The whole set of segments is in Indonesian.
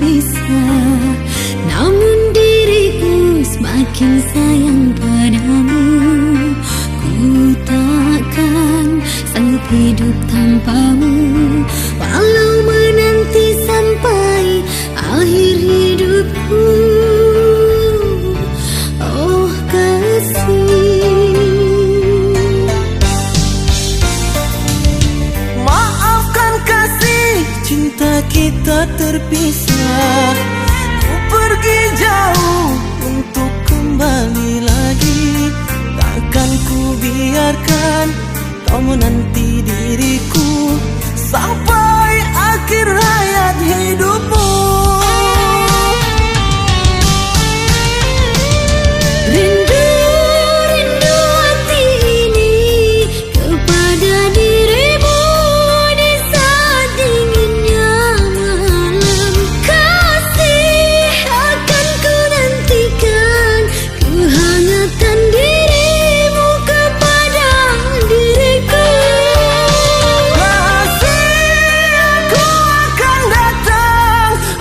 terpisah, namun diriku semakin sayang padamu. Ku takkan sanggup hidup tanpamu, walau menanti sampai akhir hidupku. Oh kasih, maafkan kasih, cinta kita terpisah. Ku pergi jauh untuk kembali lagi. Takkan ku biarkan kau menanti diriku sampai akhir hayat hidupmu. rindu, rindu hati ini kepada dirimu di saat dinginnya malam. Kasih akan ku nantikan kehangatan dirimu kepada diriku.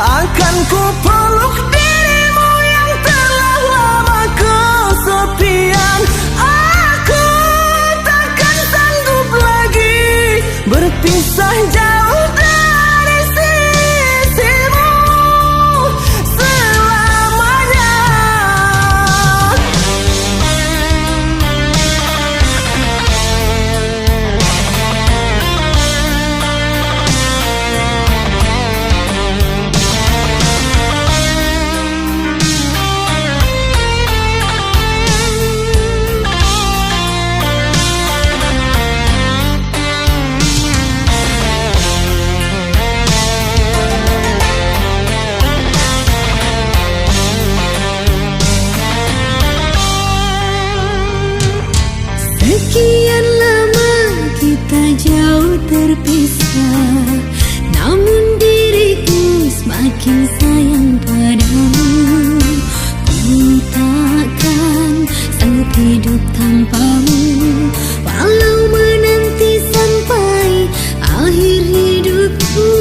Akan ku peluk dirimu yang telah lama kesepian. Aku takkan sanggup lagi berpisah jauh dari sisimu selamanya. Sekian lama kita jauh terpisah, namun diriku semakin sayang padamu. Ku takkan sanggup hidup tanpamu, walau menanti sampai akhir hidupku.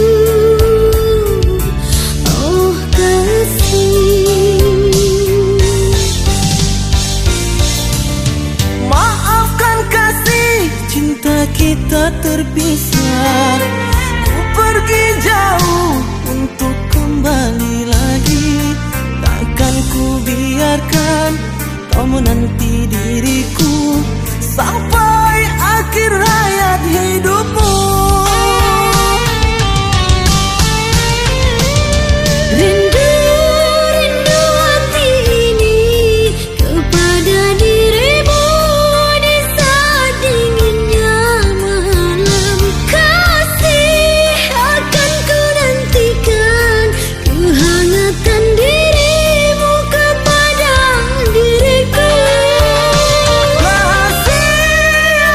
Oh kasih, Maafkan kasih, cinta kita terpisah. Ku pergi jauh untuk kembali lagi. Takkan ku biarkan kau menanti diriku sampai akhir hayat hidupmu. rindu, rindu hati ini kepada dirimu di saat dinginnya malam. Kasih akan ku nantikan kehangatan dirimu kepada diriku.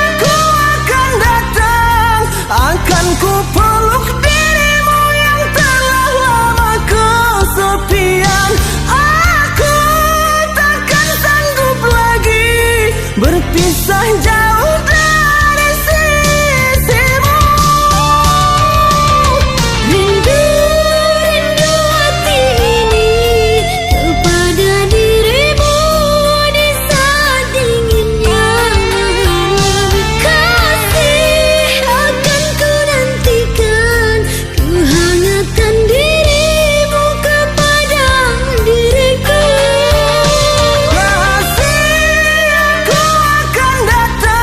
Aku akan datang, akan ku peluk dirimu yang telah lama kesepian. Aku takkan sanggup lagi berpisah jauh dari sisimu. Rindu, rindu hati ini kepada dirimu di saat dinginnya malam. Kasih akan ku nantikan kehangatan dirimu kepada diriku. Aku akan datang,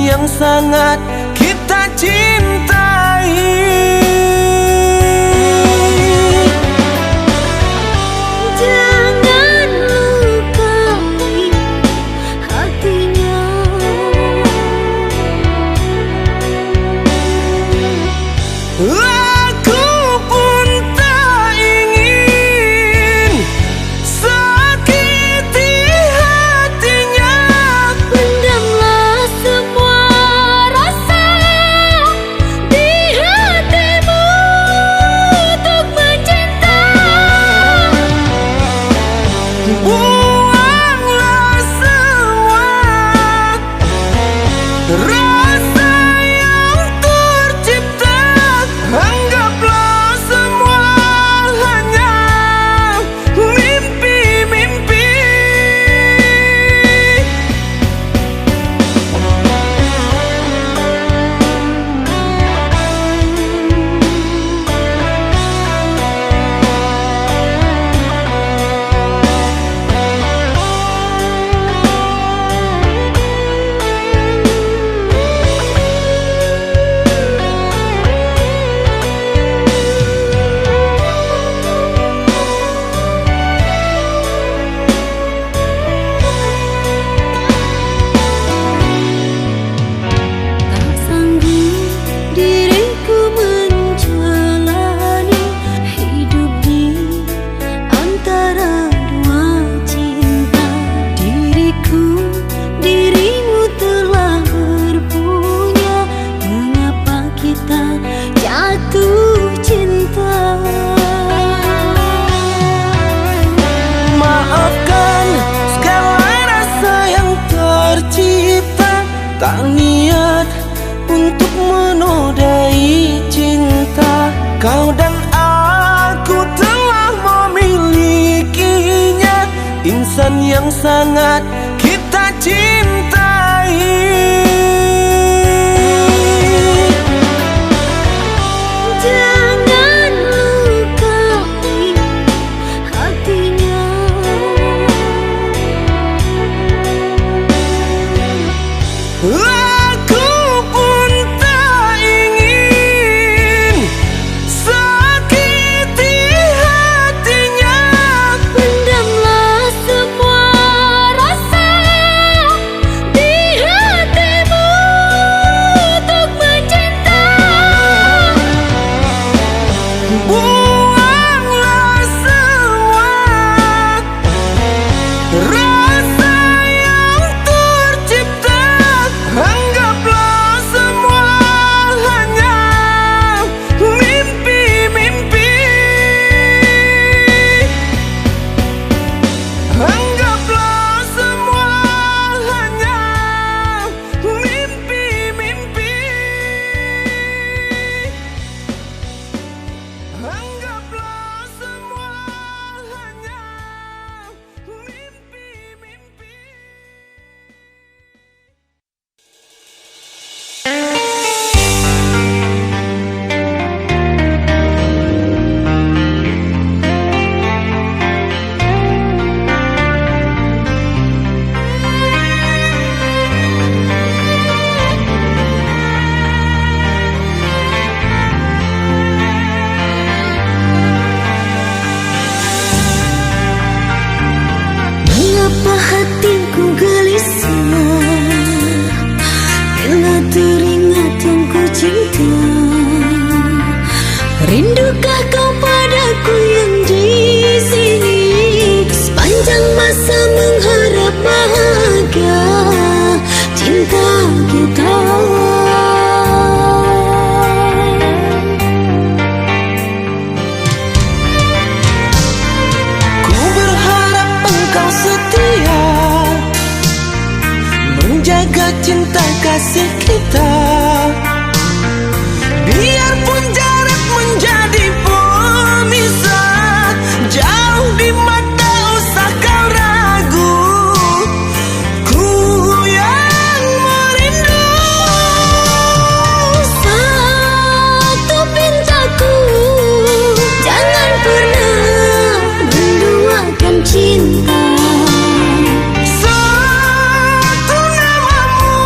yang sangat kita cintai. Jangan lukai hatinya. Aku pun tak ingin sakiti hatinya. Pendamlah semua rasa di hatimu untuk mencinta. Buanglah semua rasa yang tercipta. Anggaplah semua hanya mimpi-mimpi. Tak sanggup diriku menjalani hidup di antara dua cinta. Dirimu telah berpunya. Mengapa kita jatuh cinta? Maafkan segala rasa yang tercipta. Tak niat untuk menodai cinta. Kau dan aku telah memilikinya. Insan yang sangat kita cintai. Jangan lukai hatinya. Aku pun tak ingin sakiti hatinya. Pendamlah semua rasa di hatimu untuk mencinta. Buanglah semua rasa yang tercipta. Anggaplah semua hanya mimpi-mimpi. Anggaplah semua hanya mimpi-mimpi. Anggaplah semua hanya mimpi-mimpi. Mengapa hatiku gelisah bila teringat yang ku cinta? Rindukah kau padaku yang di sini? Sepanjang masa mengharap bahagia cinta kita. Ku berharap engkau setia menjaga cinta kasih kita. Biarpun jarak menjadi pemisah, jauh di mata usah kau ragu. Ku yang merindu. Satu pintaku, jangan pernah menduakan cinta. Satu namamu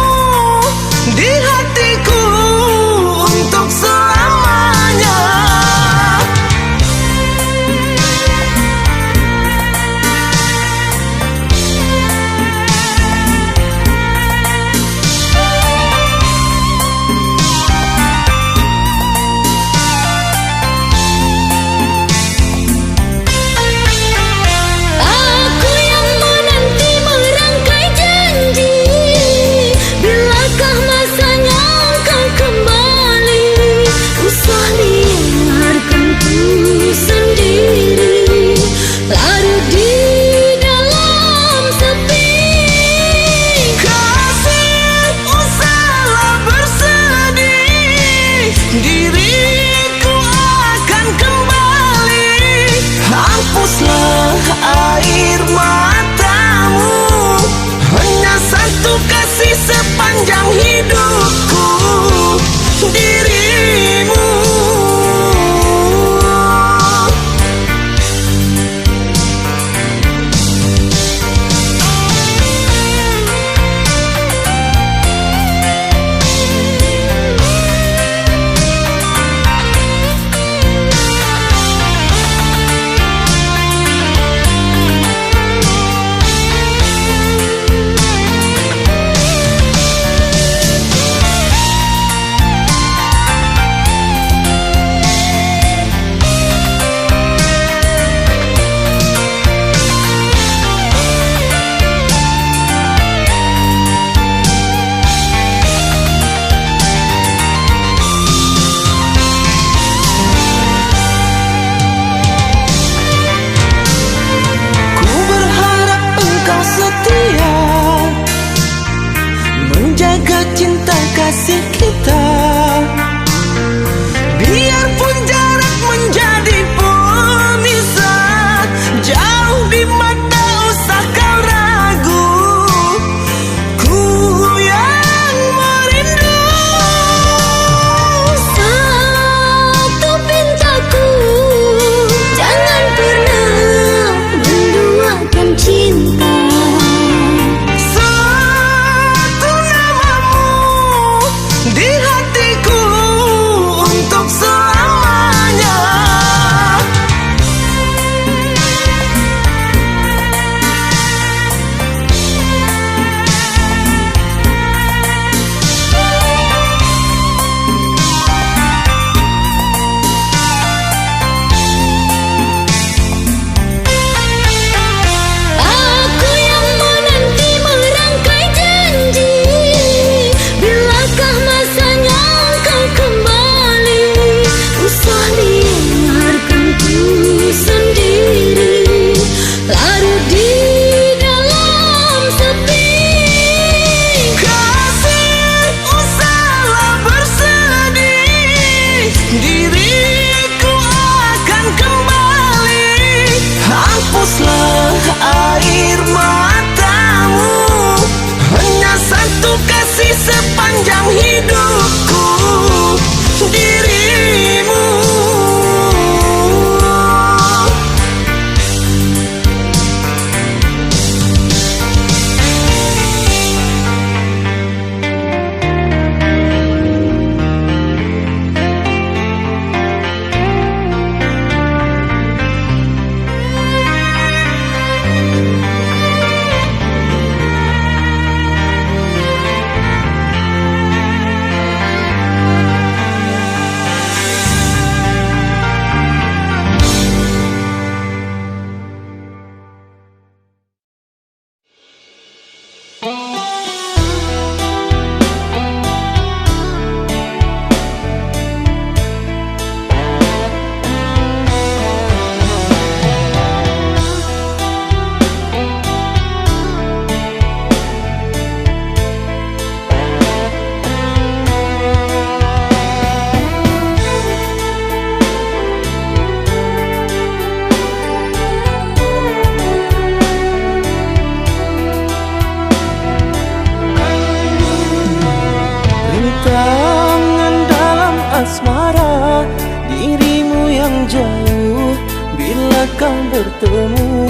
kau bertemu.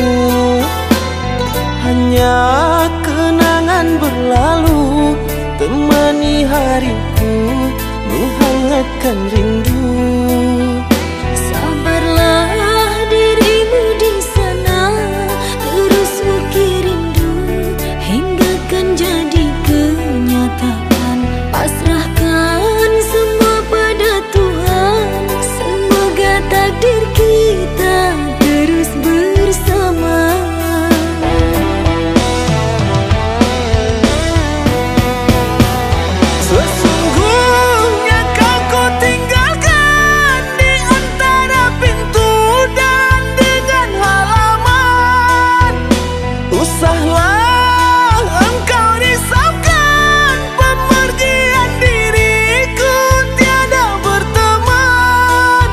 Hanya kenangan berlalu temani hariku, menghangatkan rindu. Sabarlah dirimu di sana, terus ukir rindu hingga kan jadi kenyataan. Pasrahkan semua pada Tuhan, semoga takdir kita terus bersama. Sesungguhnya kau ku tinggalkan di antara pintu dan dengan halaman. Usahlah engkau risaukan pemergian diriku tiada berteman.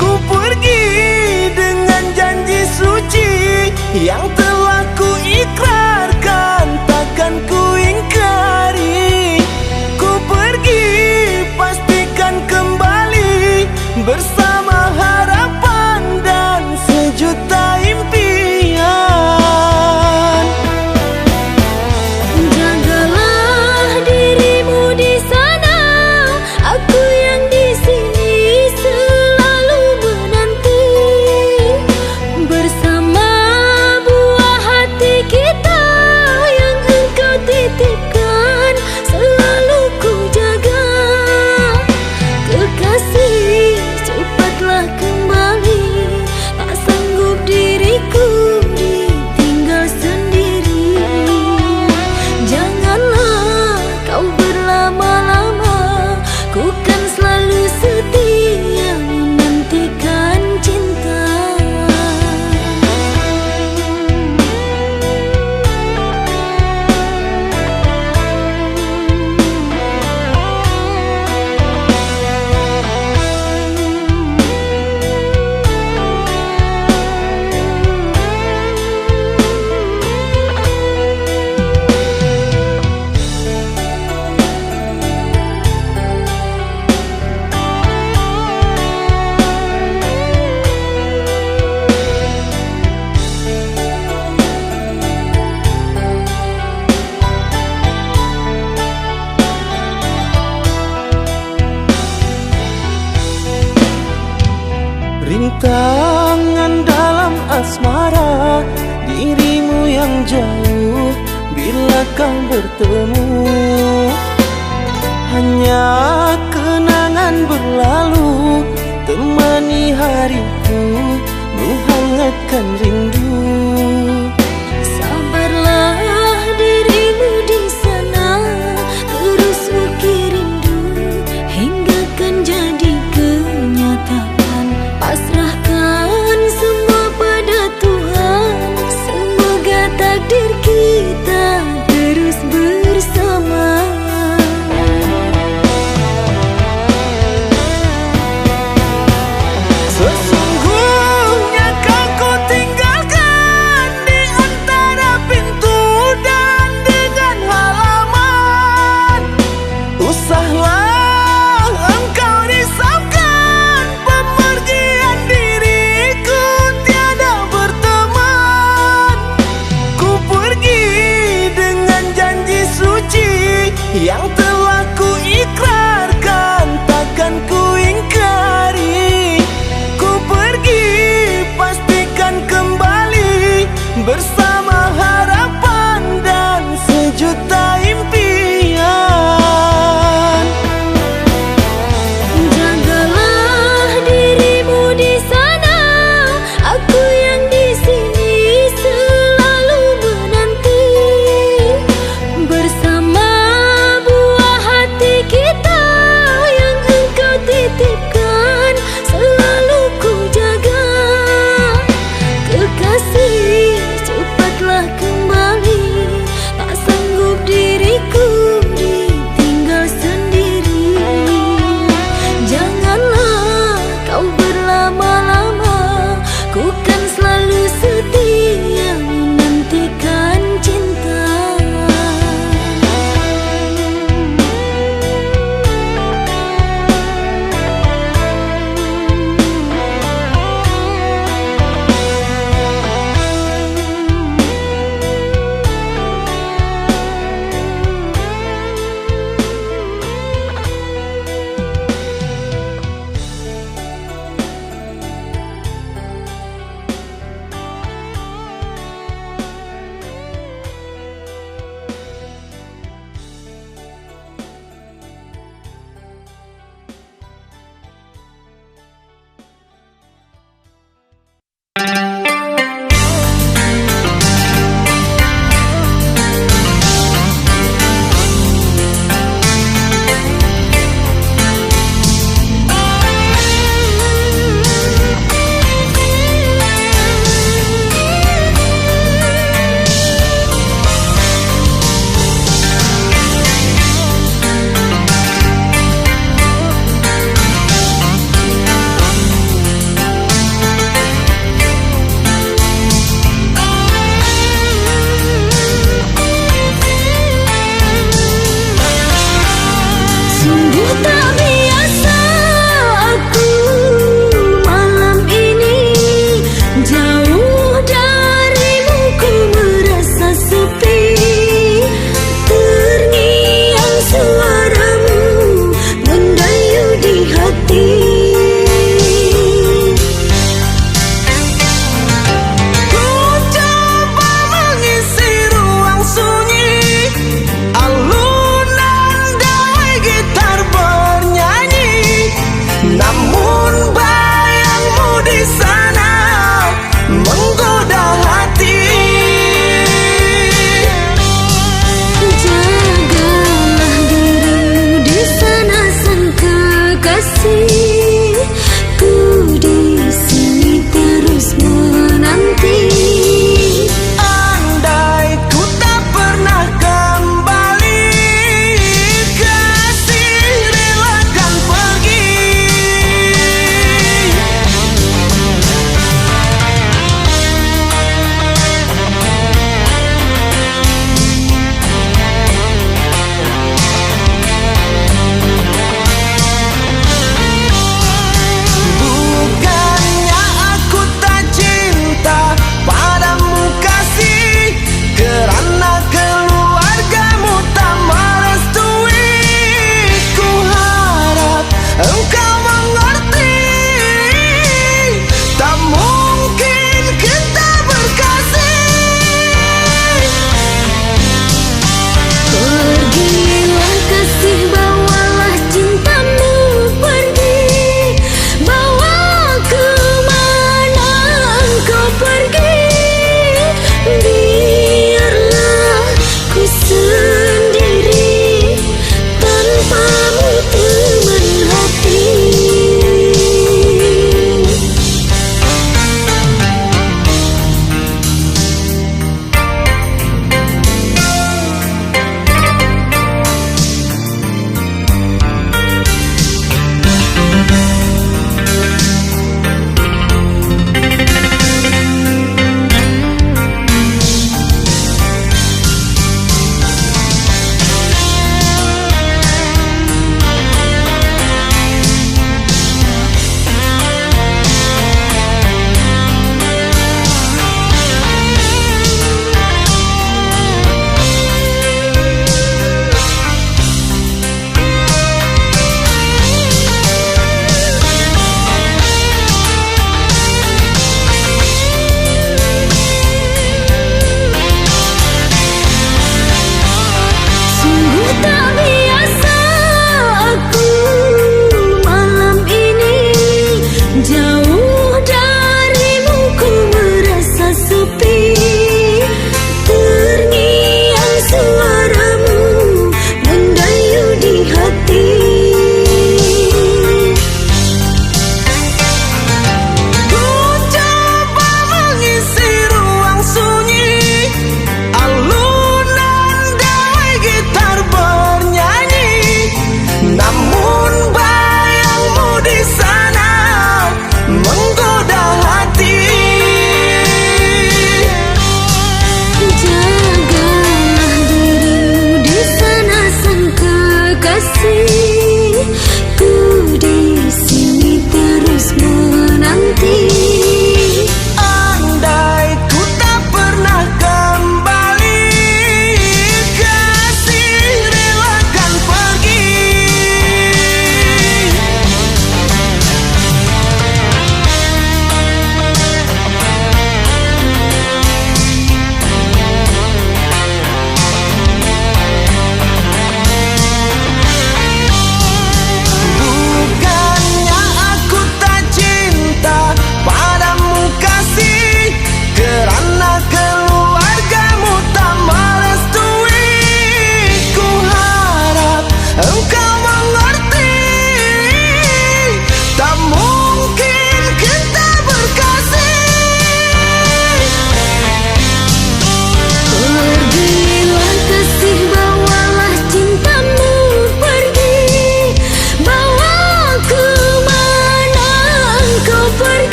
Ku pergi dengan janji suci yang telah ku ikrarkan, takkan ku ingkari. Ku pergi pastikan kembali bersama harapan dan sejuta impian. Jagalah dirimu di sana, aku yang di sini selalu menanti. Bersama buah hati kita yang engkau titipkan, selalu ku jaga. Kekasih, cepatlah kembali, tak sanggup diriku ditinggal sendiri. Janganlah kau berlama-lama, ku kan selalu setia menantikan cinta. Rintangan dalam asmara, dirimu yang jauh bila kau bertemu. Hanya kenangan berlalu temani hariku, menghangatkan rindu. Sabarlah dirimu di sana, terus ukir rindu hingga kan jadi kenyataan. Pasrahkan semua pada Tuhan, semoga takdir kita terus bersama. Sesungguhnya kau ku tinggalkan di antara pintu dan dengan halaman. Usahlah engkau risaukan pemergian diriku tiada berteman. Ku pergi dengan janji suci yang telah ku ikrarkan, takkan ku ingkari. Ku pergi pastikan kembali bersama harapan dan sejuta impian. Jagalah dirimu di sana, aku yang di sini selalu menanti. Bersama buah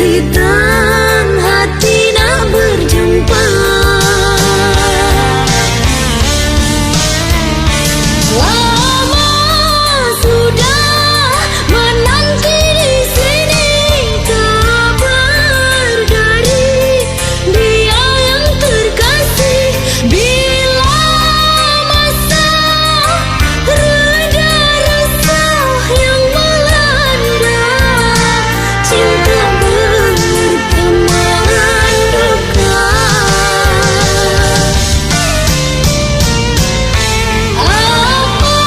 kesulitan hati nak berjumpa. Lama sudah menanti di sini kabar dari dia yang terkasih. Bila masa reda resah yang melanda, cinta berteman duka. Apa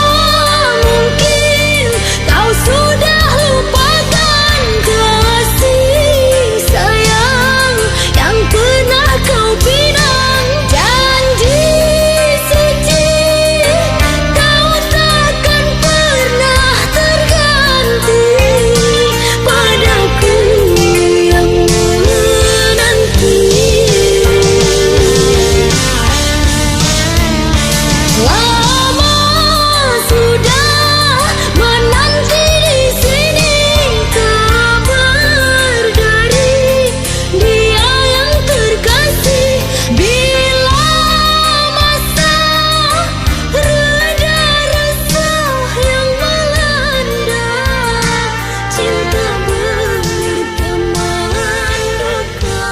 mungkin kau sudah lupakan kasih sayang yang pernah kau pinang? Janji suci kau takkan pernah terganti padaku yang menanti. Lama sudah menanti di sini kabar dari dia yang terkasih. Bila masa reda resah yang melanda, cinta berteman duka.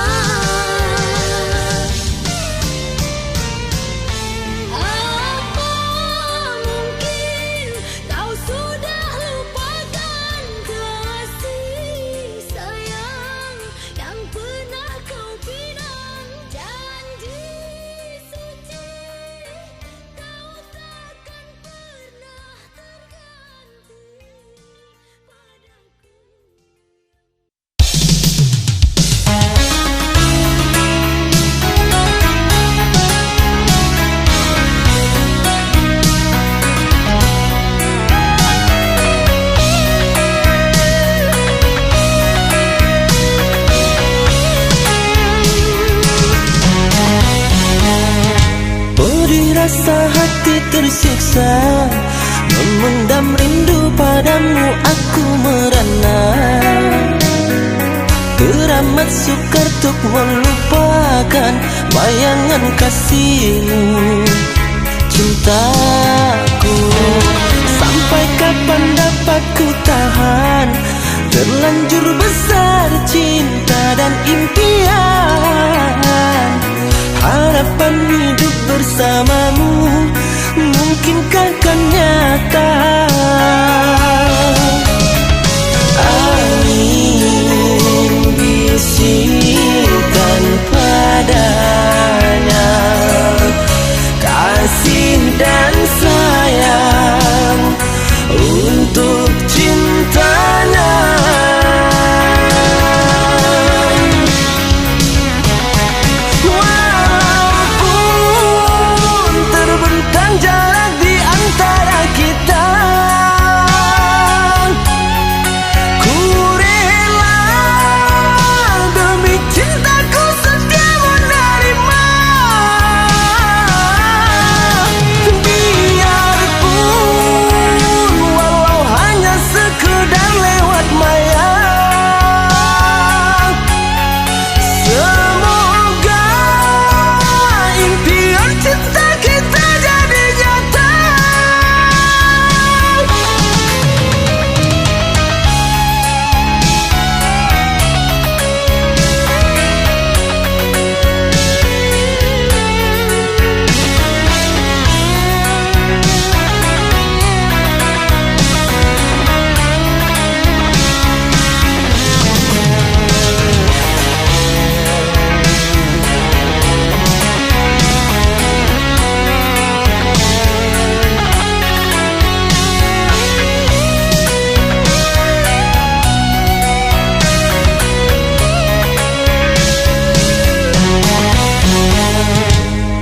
Apa mungkin kau sudah lupakan kasih sayang yang pernah kau pinang? Janji suci kau takkan pernah terganti padaku. Beri rasa hati tersiksa, memendam rindu padamu aku merana. Teramat sukar untuk melupakan bayangan kasihmu, cintaku. Sampai kapan dapat ku tahan, terlanjur besar cinta dan impian. Harapan hidup bersamamu mungkinkah kan nyata? Angin bisikan padanya kasih dan sayang untuk cintanya. Walaupun terbentang jarak di antara kita, ku rela demi cintaku setia menerima. Biarpun walau hanya sekedar lewat maya, semoga impian cinta kita jadi nyata.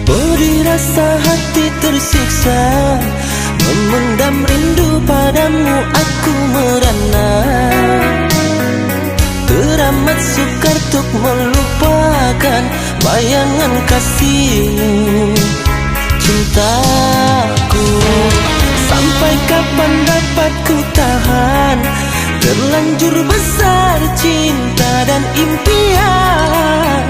Beri rasa hati tersiksa, memendam rindu padamu aku merana. Teramat sukar untuk melupakan bayangan kasihmu, cintaku. Sampai kapan dapat ku tahan, Terlanjur besar cinta dan impian,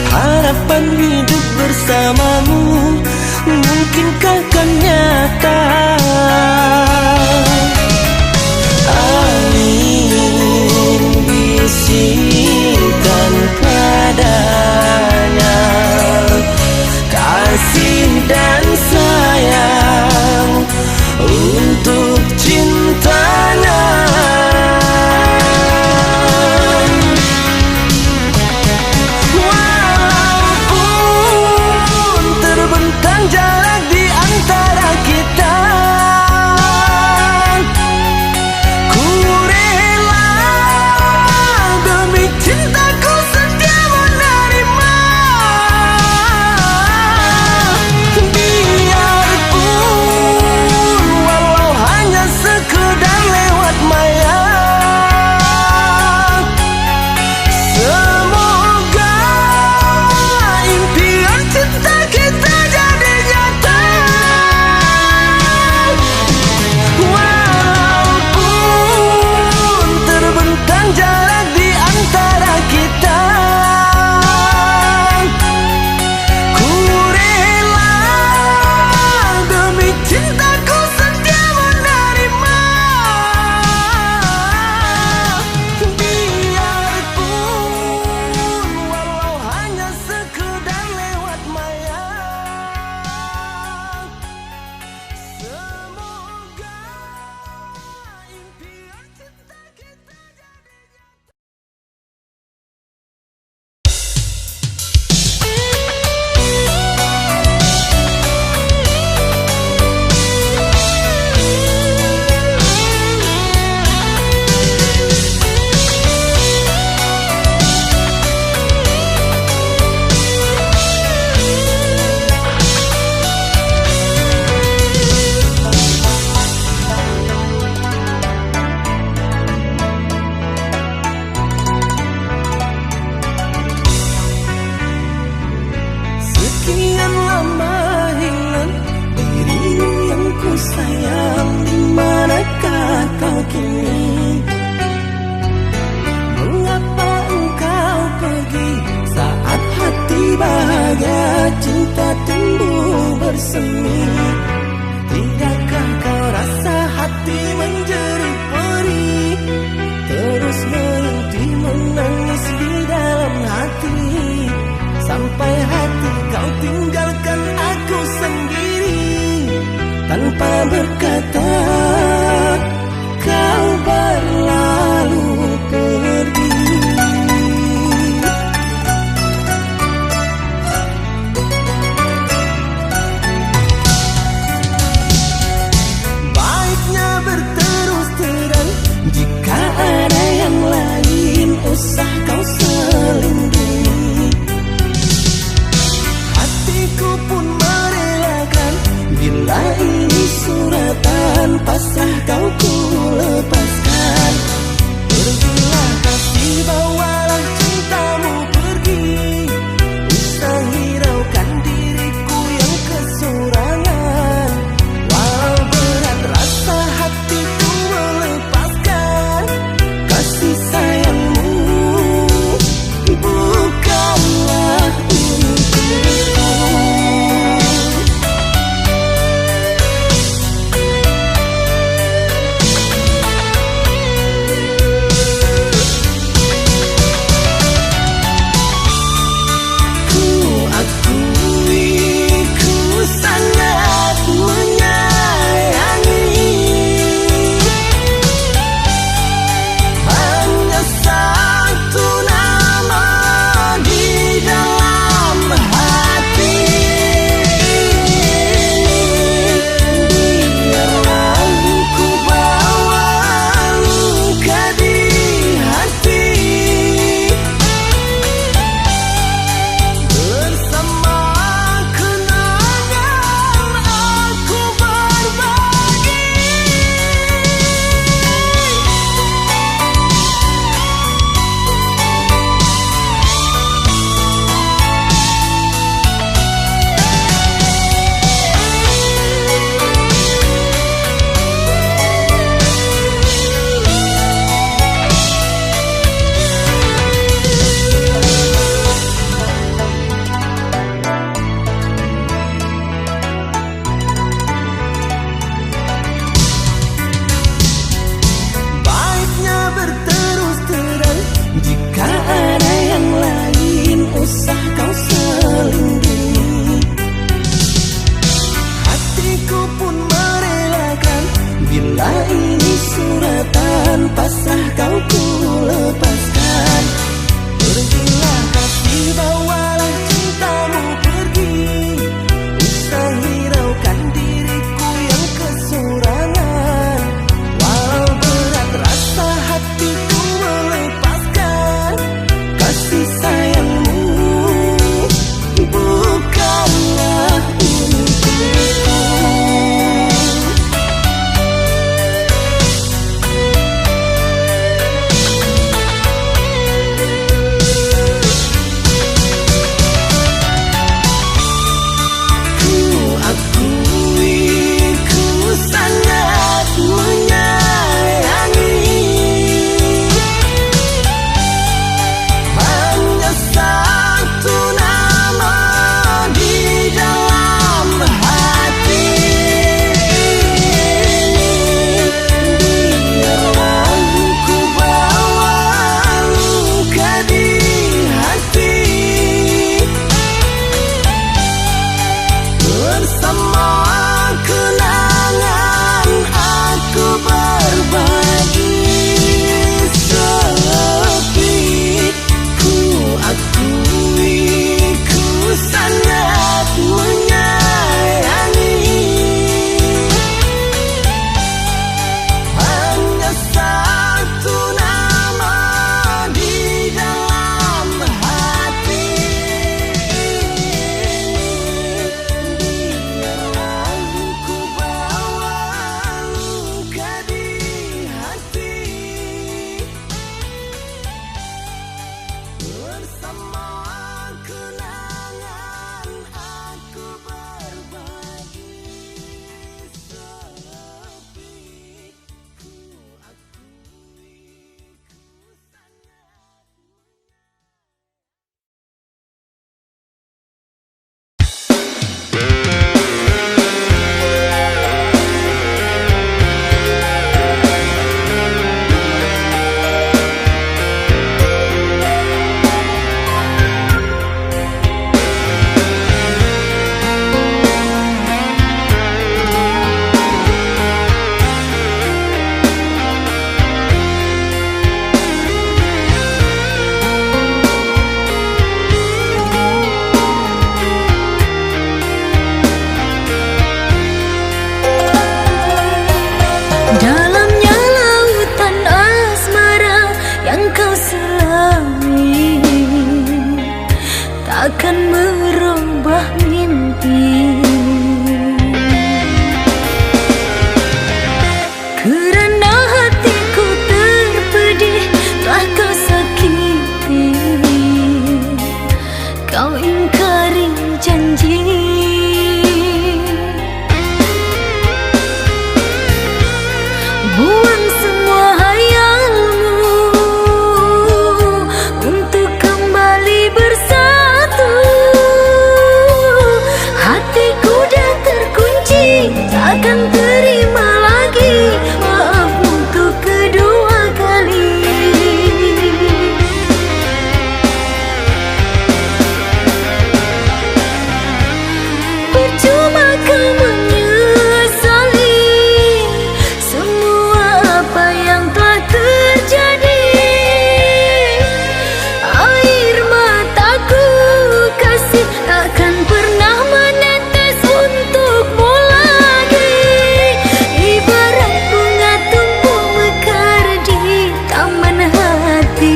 harapan hidup bersamamu, mungkinkah kan nyata? Angin bisikan padanya kasih dan sayang untuk cintanya. Walaupun terbentang jarak di antara kita, ku rela demi cintaku setia menerima. Biarpun walau hanya sekedar lewat maya, semoga impian cinta kita jadi nyata. Walaupun terbentang jarak di antara kita, ku rela demi cintaku setia menerima. Biarpun walau hanya sekedar lewat maya, semoga impian cinta kita jadi sekian lama hilang dirimu yang ku sayang. Di manakah kau kini? Mengapa engkau pergi saat hati bahagia cinta tumbuh bersemi? Tidakkah kau rasa hati menjerit perih, terus berhenti menangis di dalam hati, sampai hati kau tinggalkan aku sendiri tanpa berkata, kau berlalu pergi. Baiknya berterus terang, jika ada yang lain usah kau selindungi. Hatiku pun merelakan bila ini suratan pasrah takkan merubah mimpi. Kerana hatiku terpedih telah kau sakiti, kau ingkari janji. Buang semua hayalmu untuk kembali bersatu. Hatiku dah terkunci, takkan terima lagi maaf untuk kedua kali. Percuma kau menyesali semua apa yang telah terjadi. Air mataku kasih takkan pernah menetes untukmu lagi. Ibarat bunga tumbuh mekar di taman hati,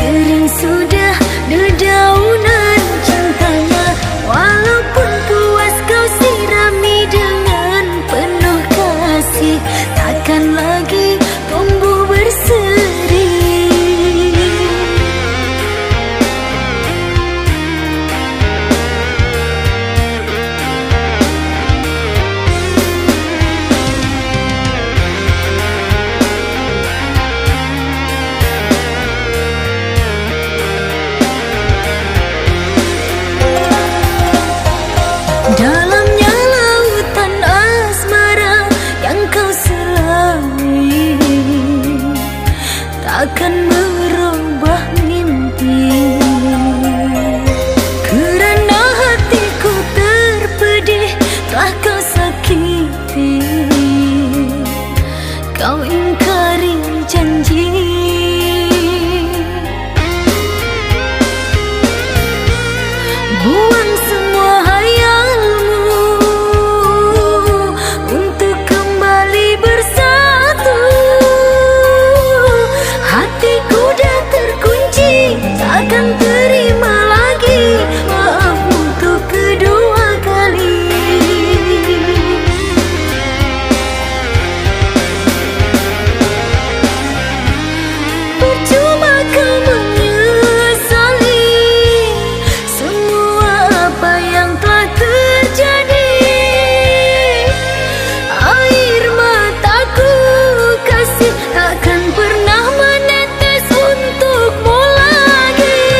kering sudah dedaunan cintanya. Walaupun puas kau sirami dengan penuh kasih, takkan lagi tumbuh berseri. Dalamnya lautan asmara yang kau selami, takkan merubah mimpi. Kerana hatiku terpedih telah kau sakiti, kau ingkari janji. Buang semua hayalmu untuk kembali bersatu. Hatiku dah terkunci, takkan terima lagi maaf untuk kedua kali. Percuma kau menyesali semua apa yang telah terjadi. Air mataku kasih takkan pernah menetes untukmu lagi.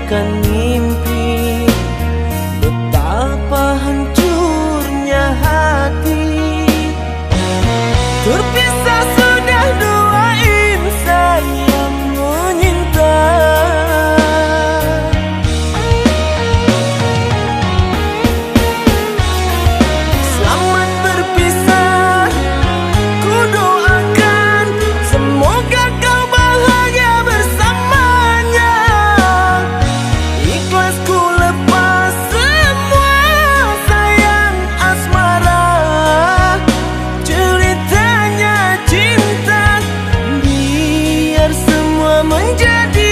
tinggalkan mimpi. Betapa hancurnya hati. Terpisah sudah dua insan yang menyinta. Selamat berpisah, ku doakan semoga kau bahagia bersamanya. Ikhlas ku lepas semua sayang asmara. Ceritanya cinta biar semua menjadi